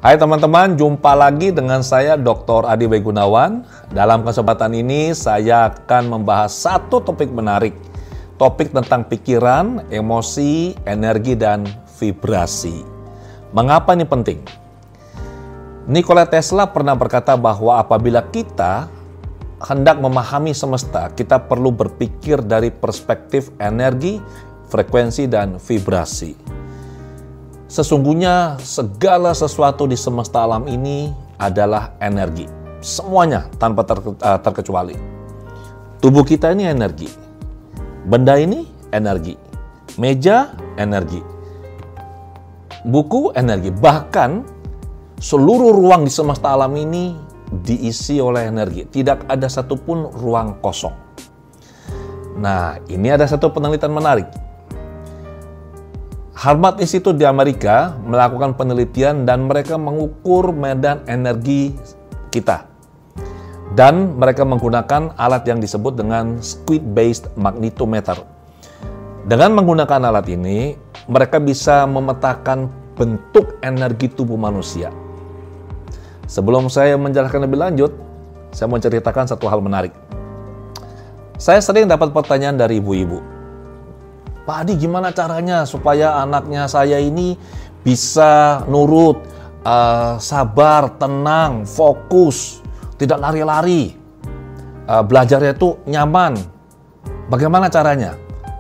Hai teman-teman, jumpa lagi dengan saya Dr. Adi W. Gunawan. Dalam kesempatan ini saya akan membahas satu topik menarik. Topik tentang pikiran, emosi, energi, dan vibrasi. Mengapa ini penting? Nikola Tesla pernah berkata bahwa apabila kita hendak memahami semesta, kita perlu berpikir dari perspektif energi, frekuensi, dan vibrasi. Sesungguhnya segala sesuatu di semesta alam ini adalah energi. Semuanya tanpa terkecuali. Tubuh kita ini energi. Benda ini energi. Meja energi. Buku energi. Bahkan seluruh ruang di semesta alam ini diisi oleh energi. Tidak ada satupun ruang kosong. Nah, ini ada satu penelitian menarik. Harvard Institute di Amerika melakukan penelitian dan mereka mengukur medan energi kita. Dan mereka menggunakan alat yang disebut dengan squid-based magnetometer. Dengan menggunakan alat ini, mereka bisa memetakan bentuk energi tubuh manusia. Sebelum saya menjelaskan lebih lanjut, saya mau ceritakan satu hal menarik. Saya sering dapat pertanyaan dari ibu-ibu. Pak Adi, gimana caranya supaya anaknya saya ini bisa nurut, sabar, tenang, fokus, tidak lari-lari, belajarnya itu nyaman. Bagaimana caranya?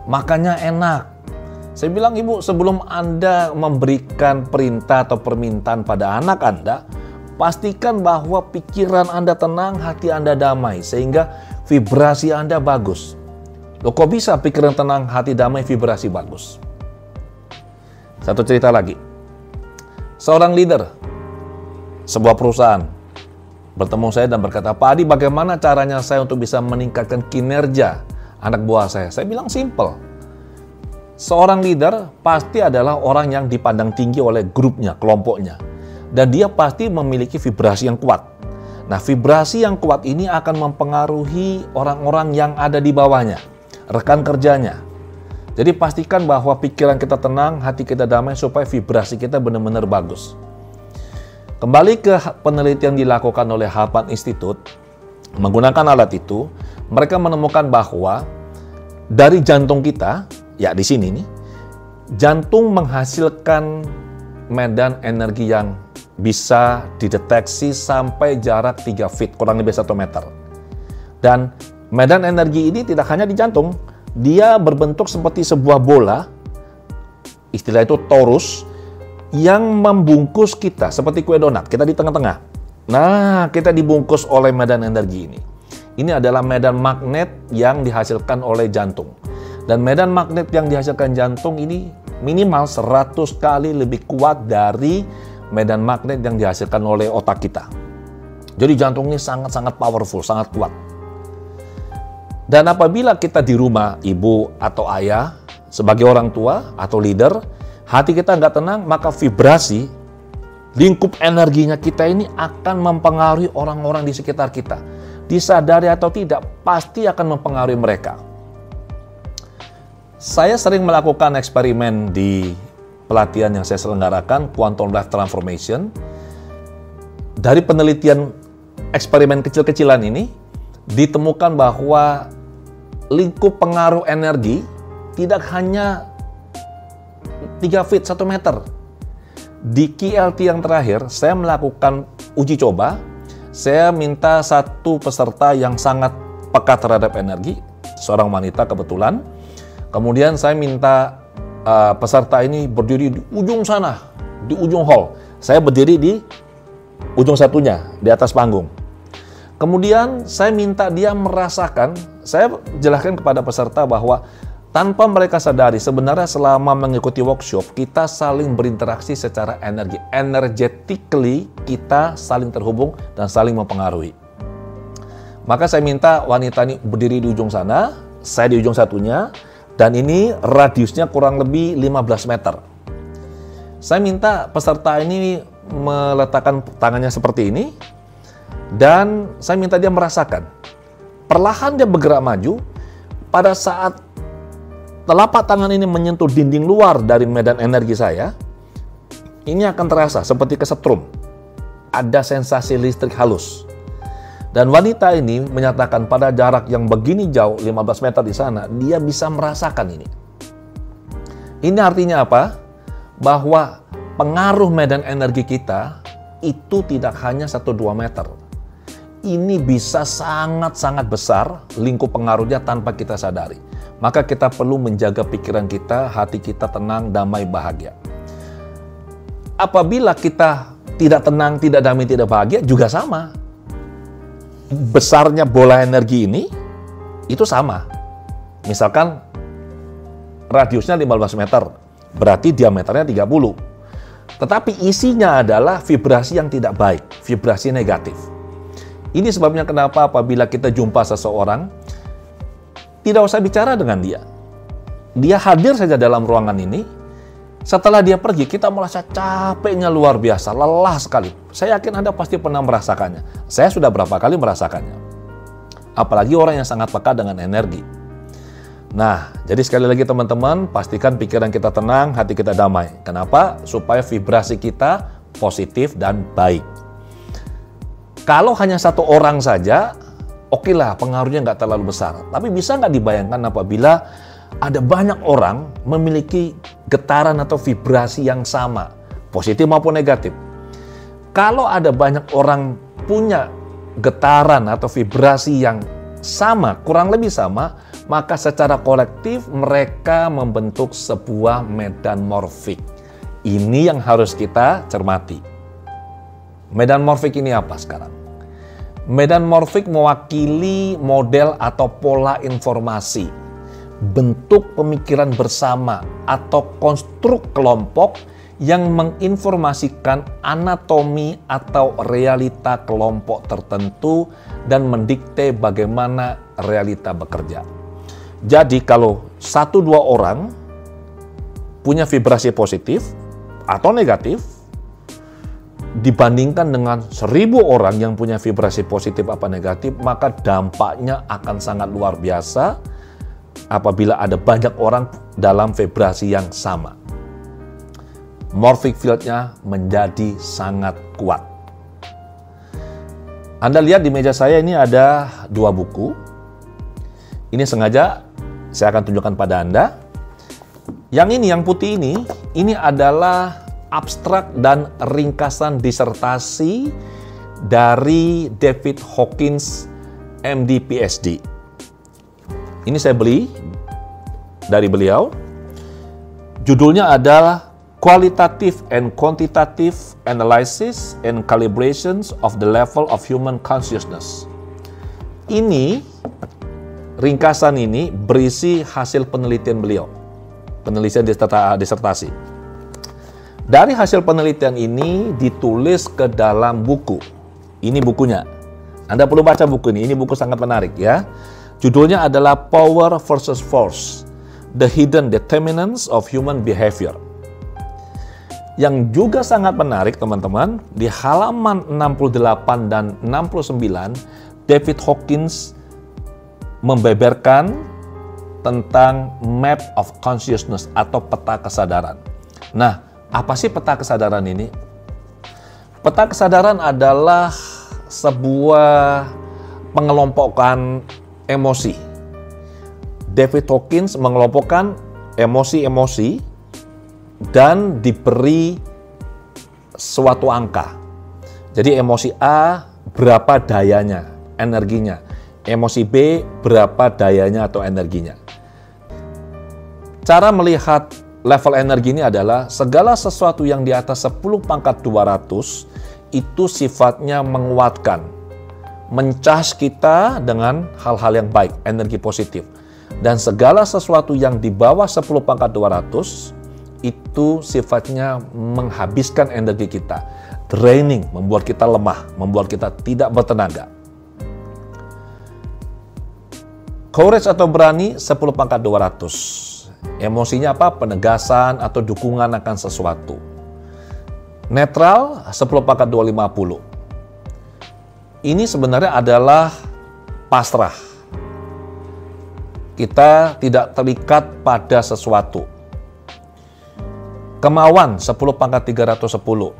Makannya enak. Saya bilang, Ibu, sebelum Anda memberikan perintah atau permintaan pada anak Anda, pastikan bahwa pikiran Anda tenang, hati Anda damai, sehingga vibrasi Anda bagus. Loh, kok bisa pikiran tenang, hati damai, vibrasi bagus? Satu cerita lagi. Seorang leader sebuah perusahaan bertemu saya dan berkata, Pak Adi, bagaimana caranya saya untuk bisa meningkatkan kinerja anak buah saya? Saya bilang simple. Seorang leader pasti adalah orang yang dipandang tinggi oleh grupnya, kelompoknya. Dan dia pasti memiliki vibrasi yang kuat. Nah, vibrasi yang kuat ini akan mempengaruhi orang-orang yang ada di bawahnya, rekan kerjanya. Jadi pastikan bahwa pikiran kita tenang, hati kita damai supaya vibrasi kita benar-benar bagus. Kembali ke penelitian dilakukan oleh Harvard Institute, menggunakan alat itu, mereka menemukan bahwa dari jantung kita, ya di sini nih, jantung menghasilkan medan energi yang bisa dideteksi sampai jarak 3 feet, kurang lebih 1 meter. Dan medan energi ini tidak hanya di jantung, dia berbentuk seperti sebuah bola, istilah itu torus, yang membungkus kita seperti kue donat, kita di tengah-tengah. Nah, kita dibungkus oleh medan energi ini. Ini adalah medan magnet yang dihasilkan oleh jantung. Dan medan magnet yang dihasilkan jantung ini minimal 100 kali lebih kuat dari medan magnet yang dihasilkan oleh otak kita. Jadi jantung ini sangat-sangat powerful, sangat kuat. Dan apabila kita di rumah, ibu atau ayah, sebagai orang tua atau leader, hati kita nggak tenang, maka vibrasi, lingkup energinya kita ini akan mempengaruhi orang-orang di sekitar kita. Disadari atau tidak, pasti akan mempengaruhi mereka. Saya sering melakukan eksperimen di pelatihan yang saya selenggarakan, Quantum Life Transformation. Dari penelitian eksperimen kecil-kecilan ini, ditemukan bahwa lingkup pengaruh energi tidak hanya 3 feet, 1 meter. Di QLT yang terakhir, saya melakukan uji coba. Saya minta satu peserta yang sangat peka terhadap energi, seorang wanita kebetulan. Kemudian saya minta peserta ini berdiri di ujung sana, di ujung hall. Saya berdiri di ujung satunya, di atas panggung. Kemudian saya minta dia merasakan, saya jelaskan kepada peserta bahwa tanpa mereka sadari, sebenarnya selama mengikuti workshop, kita saling berinteraksi secara energi. Energetically, kita saling terhubung dan saling mempengaruhi. Maka saya minta wanita ini berdiri di ujung sana, saya di ujung satunya, dan ini radiusnya kurang lebih 15 meter. Saya minta peserta ini meletakkan tangannya seperti ini, dan saya minta dia merasakan. Perlahan dia bergerak maju. Pada saat telapak tangan ini menyentuh dinding luar dari medan energi saya, ini akan terasa seperti kesetrum. ada sensasi listrik halus. Dan wanita ini menyatakan pada jarak yang begini jauh, 15 meter di sana, dia bisa merasakan ini. Ini artinya apa? Bahwa pengaruh medan energi kita itu tidak hanya 1-2 meter. Ini bisa sangat-sangat besar lingkup pengaruhnya tanpa kita sadari. Maka kita perlu menjaga pikiran kita, hati kita tenang, damai, bahagia. Apabila kita tidak tenang, tidak damai, tidak bahagia, juga sama. Besarnya bola energi ini, itu sama. Misalkan, radiusnya 15 meter, berarti diameternya 30. Tetapi isinya adalah vibrasi yang tidak baik, vibrasi negatif. Ini sebabnya kenapa apabila kita jumpa seseorang, tidak usah bicara dengan dia. Dia hadir saja dalam ruangan ini, setelah dia pergi, kita merasa capeknya luar biasa, lelah sekali. Saya yakin Anda pasti pernah merasakannya. Saya sudah berapa kali merasakannya. Apalagi orang yang sangat peka dengan energi. Nah, jadi sekali lagi teman-teman, pastikan pikiran kita tenang, hati kita damai. Kenapa? Supaya vibrasi kita positif dan baik. Kalau hanya satu orang saja, oke lah, pengaruhnya nggak terlalu besar. Tapi bisa nggak dibayangkan apabila ada banyak orang memiliki getaran atau vibrasi yang sama, positif maupun negatif. Kalau ada banyak orang punya getaran atau vibrasi yang sama, kurang lebih sama, maka secara kolektif mereka membentuk sebuah medan morfik. Ini yang harus kita cermati. Medan morfik ini apa sekarang? Medan morfik mewakili model atau pola informasi, bentuk pemikiran bersama atau konstruk kelompok yang menginformasikan anatomi atau realita kelompok tertentu dan mendikte bagaimana realita bekerja. Jadi kalau 1-2 orang punya vibrasi positif atau negatif dibandingkan dengan 1000 orang yang punya vibrasi positif apa negatif, maka dampaknya akan sangat luar biasa apabila ada banyak orang dalam vibrasi yang sama. Morphic field-nya menjadi sangat kuat. Anda lihat di meja saya ini ada 2 buku. Ini sengaja saya akan tunjukkan pada Anda. Yang ini, yang putih ini adalah abstrak dan ringkasan disertasi dari David Hawkins, MD, PhD. Ini saya beli dari beliau. Judulnya adalah Qualitative and Quantitative Analysis and Calibrations of the Level of Human Consciousness. Ini, ringkasan ini berisi hasil penelitian beliau. Penelitian disertasi. Dari hasil penelitian ini ditulis ke dalam buku. Ini bukunya. Anda perlu baca buku ini buku sangat menarik ya. Judulnya adalah Power versus Force, The Hidden Determinants of Human Behavior. Yang juga sangat menarik teman-teman, di halaman 68 dan 69, David Hawkins membeberkan tentang Map of Consciousness atau peta kesadaran. Nah, apa sih peta kesadaran ini? Peta kesadaran adalah sebuah pengelompokan emosi. David Hawkins mengelompokkan emosi-emosi dan diberi suatu angka. Jadi emosi A berapa dayanya, energinya. Emosi B berapa dayanya atau energinya. Cara melihat level energi ini adalah segala sesuatu yang di atas 10 pangkat 200 itu sifatnya menguatkan, mencas kita dengan hal-hal yang baik, energi positif. Dan segala sesuatu yang di bawah 10 pangkat 200 itu sifatnya menghabiskan energi kita, draining, membuat kita lemah, membuat kita tidak bertenaga. Courage atau berani 10 pangkat 200. Emosinya apa? Penegasan atau dukungan akan sesuatu. Netral 10 pangkat 250. Ini sebenarnya adalah pasrah. Kita tidak terikat pada sesuatu. Kemauan 10 pangkat 310.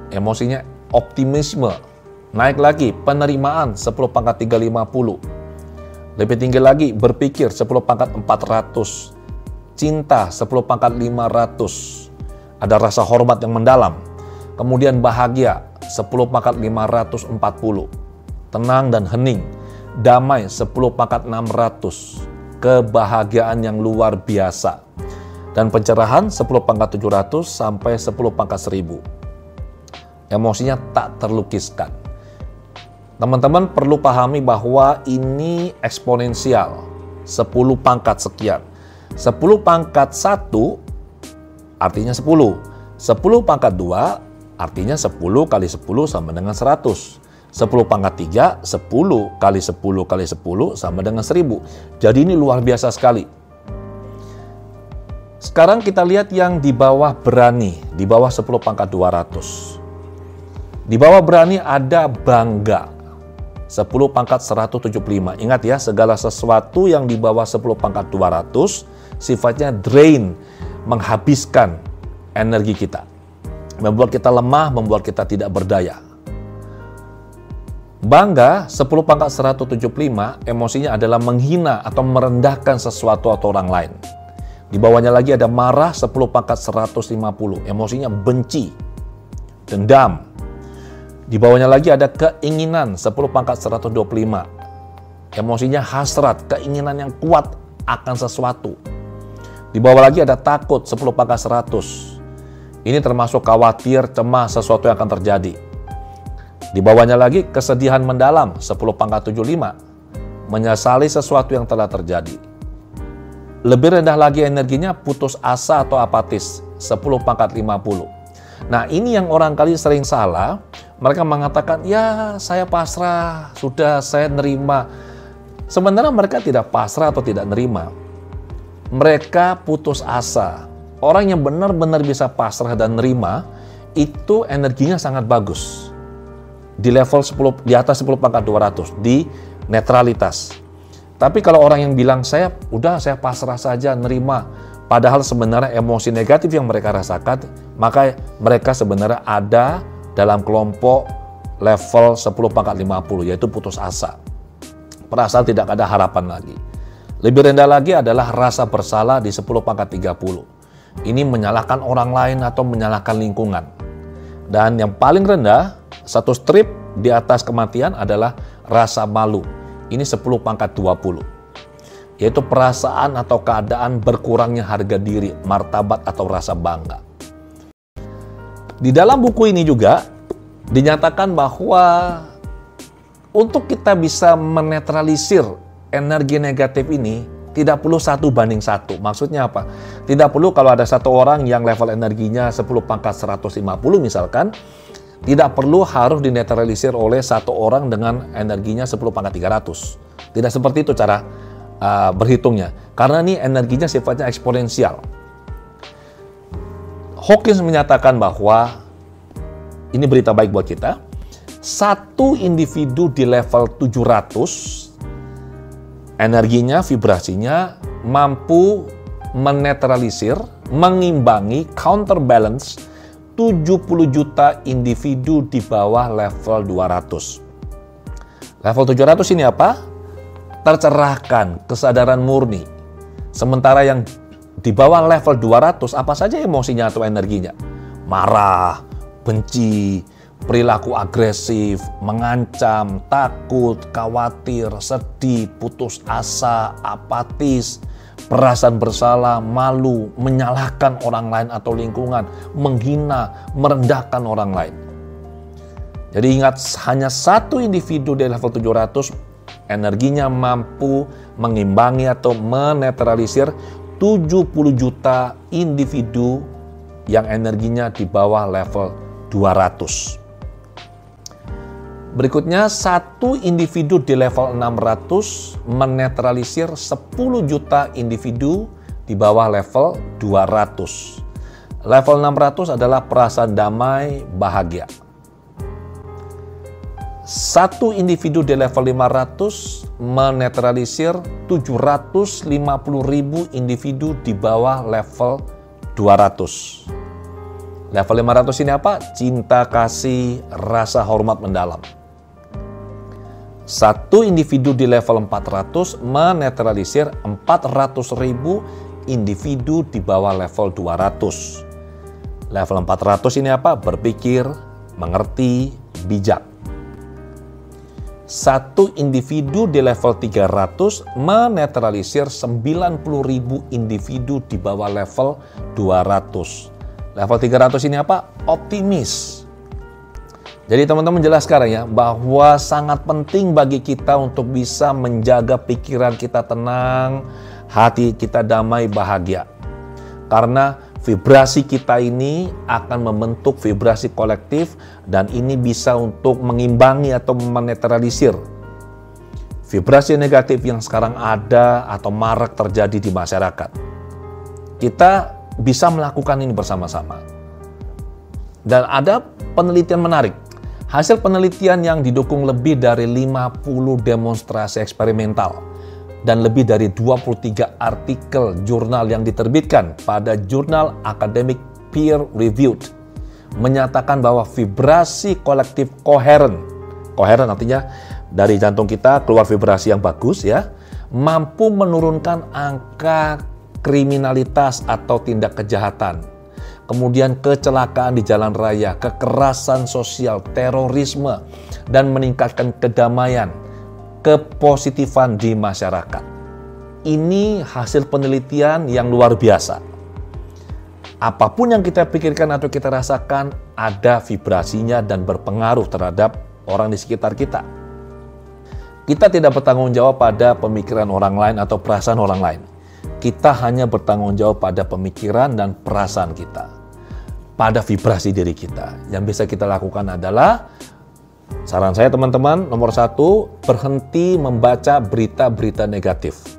Emosinya Optimisme naik lagi, penerimaan 10 pangkat 350. Lebih tinggi lagi, berpikir 10 pangkat 400. Cinta 10 pangkat 500. Ada rasa hormat yang mendalam. Kemudian bahagia 10 pangkat 540. Tenang dan hening. Damai 10 pangkat 600. Kebahagiaan yang luar biasa. Dan pencerahan 10 pangkat 700 sampai 10 pangkat 1000. Emosinya tak terlukiskan. Teman-teman perlu pahami bahwa ini eksponensial. 10 pangkat sekian. 10 pangkat 1 artinya 10. 10 pangkat 2 artinya 10 kali 10 sama dengan 100. 10 pangkat 3, 10 kali 10 kali 10 sama dengan 1000. Jadi ini luar biasa sekali. Sekarang kita lihat yang di bawah berani, di bawah 10 pangkat 200. Di bawah berani ada bangga. 10 pangkat 175. Ingat ya, segala sesuatu yang di bawah 10 pangkat 200 sifatnya drain, menghabiskan energi kita. Membuat kita lemah, membuat kita tidak berdaya. Bangga 10 pangkat 175 emosinya adalah menghina atau merendahkan sesuatu atau orang lain. Di bawahnya lagi ada marah 10 pangkat 150. Emosinya benci, dendam. Di bawahnya lagi ada keinginan 10 pangkat 125. Emosinya hasrat, keinginan yang kuat akan sesuatu. Di bawah lagi ada takut 10 pangkat 100. Ini termasuk khawatir, cemas sesuatu yang akan terjadi. Di bawahnya lagi kesedihan mendalam 10 pangkat 75. Menyesali sesuatu yang telah terjadi. Lebih rendah lagi energinya putus asa atau apatis 10 pangkat 50. Nah, ini yang orang kali sering salah. Mereka mengatakan, ya saya pasrah, sudah saya nerima. Sebenarnya mereka tidak pasrah atau tidak nerima. Mereka putus asa. Orang yang benar-benar bisa pasrah dan nerima, itu energinya sangat bagus. Di level 10, di atas 10 pangkat 200, di netralitas. Tapi kalau orang yang bilang, saya pasrah saja, nerima. Padahal sebenarnya emosi negatif yang mereka rasakan, maka mereka sebenarnya ada dalam kelompok level 10 pangkat 50, yaitu putus asa. Perasaan tidak ada harapan lagi. Lebih rendah lagi adalah rasa bersalah di 10 pangkat 30. Ini menyalahkan orang lain atau menyalahkan lingkungan. Dan yang paling rendah, satu strip di atas kematian adalah rasa malu. Ini 10 pangkat 20. Yaitu perasaan atau keadaan berkurangnya harga diri, martabat atau rasa bangga. Di dalam buku ini juga dinyatakan bahwa untuk kita bisa menetralisir energi negatif ini tidak perlu 1:1. Maksudnya apa? Tidak perlu kalau ada satu orang yang level energinya 10 pangkat 150 misalkan, tidak perlu harus dinetralisir oleh satu orang dengan energinya 10 pangkat 300. Tidak seperti itu cara berhitungnya. Karena ini energinya sifatnya eksponensial. Hawkins menyatakan bahwa, ini berita baik buat kita, satu individu di level 700, energinya, vibrasinya mampu menetralisir, mengimbangi, counterbalance 70 juta individu di bawah level 200. Level 700 ini apa? Tercerahkan, kesadaran murni. Sementara yang di bawah level 200, apa saja emosinya atau energinya? Marah, benci, perilaku agresif, mengancam, takut, khawatir, sedih, putus asa, apatis, perasaan bersalah, malu, menyalahkan orang lain atau lingkungan, menghina, merendahkan orang lain. Jadi ingat, hanya satu individu di level 700 energinya mampu mengimbangi atau menetralisir 70 juta individu yang energinya di bawah level 200. Berikutnya, satu individu di level 600 menetralisir 10 juta individu di bawah level 200. Level 600 adalah perasaan damai, bahagia. Satu individu di level 500 menetralisir 750.000 individu di bawah level 200. Level 500 ini apa? Cinta kasih, rasa hormat mendalam. Satu individu di level 400 menetralisir 400.000 individu di bawah level 200. Level 400 ini apa? Berpikir, mengerti, bijak. Satu individu di level 300 menetralisir 90.000 individu di bawah level 200. Level 300 ini apa? Optimis. Jadi teman-teman jelas sekarang ya, bahwa sangat penting bagi kita untuk bisa menjaga pikiran kita tenang, hati kita damai, bahagia. Karena vibrasi kita ini akan membentuk vibrasi kolektif dan ini bisa untuk mengimbangi atau menetralisir vibrasi negatif yang sekarang ada atau marak terjadi di masyarakat. Kita bisa melakukan ini bersama-sama. Dan ada penelitian menarik. Hasil penelitian yang didukung lebih dari 50 demonstrasi eksperimental dan lebih dari 23 artikel jurnal yang diterbitkan pada jurnal akademik peer reviewed menyatakan bahwa vibrasi kolektif koheren artinya dari jantung kita keluar vibrasi yang bagus ya, mampu menurunkan angka kriminalitas atau tindak kejahatan, kemudian kecelakaan di jalan raya, kekerasan sosial, terorisme, dan meningkatkan kedamaian, kepositifan di masyarakat. Ini hasil penelitian yang luar biasa. Apapun yang kita pikirkan atau kita rasakan, ada vibrasinya dan berpengaruh terhadap orang di sekitar kita. Kita tidak bertanggung jawab pada pemikiran orang lain atau perasaan orang lain. Kita hanya bertanggung jawab pada pemikiran dan perasaan kita, pada vibrasi diri kita. Yang bisa kita lakukan adalah, saran saya teman-teman, nomor 1, berhenti membaca berita-berita negatif.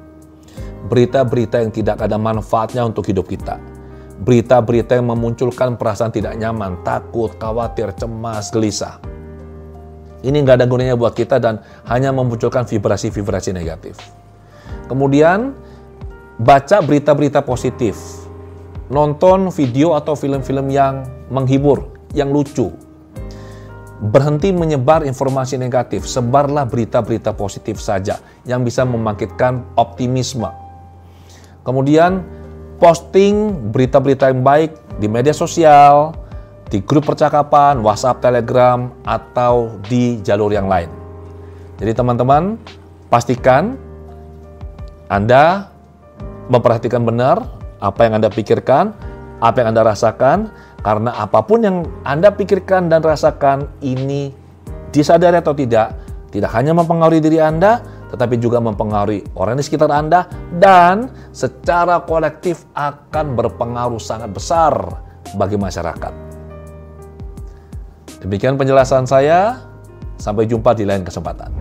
Berita-berita yang tidak ada manfaatnya untuk hidup kita. Berita-berita yang memunculkan perasaan tidak nyaman, takut, khawatir, cemas, gelisah. Ini nggak ada gunanya buat kita dan hanya memunculkan vibrasi-vibrasi negatif. Kemudian, baca berita-berita positif. Nonton video atau film-film yang menghibur, yang lucu. Berhenti menyebar informasi negatif, sebarlah berita-berita positif saja yang bisa membangkitkan optimisme. Kemudian posting berita-berita yang baik di media sosial, di grup percakapan, WhatsApp, Telegram, atau di jalur yang lain. Jadi teman-teman, pastikan Anda memperhatikan benar apa yang Anda pikirkan, apa yang Anda rasakan, karena apapun yang Anda pikirkan dan rasakan ini disadari atau tidak hanya mempengaruhi diri Anda, tetapi juga mempengaruhi orang di sekitar Anda dan secara kolektif akan berpengaruh sangat besar bagi masyarakat. Demikian penjelasan saya, sampai jumpa di lain kesempatan.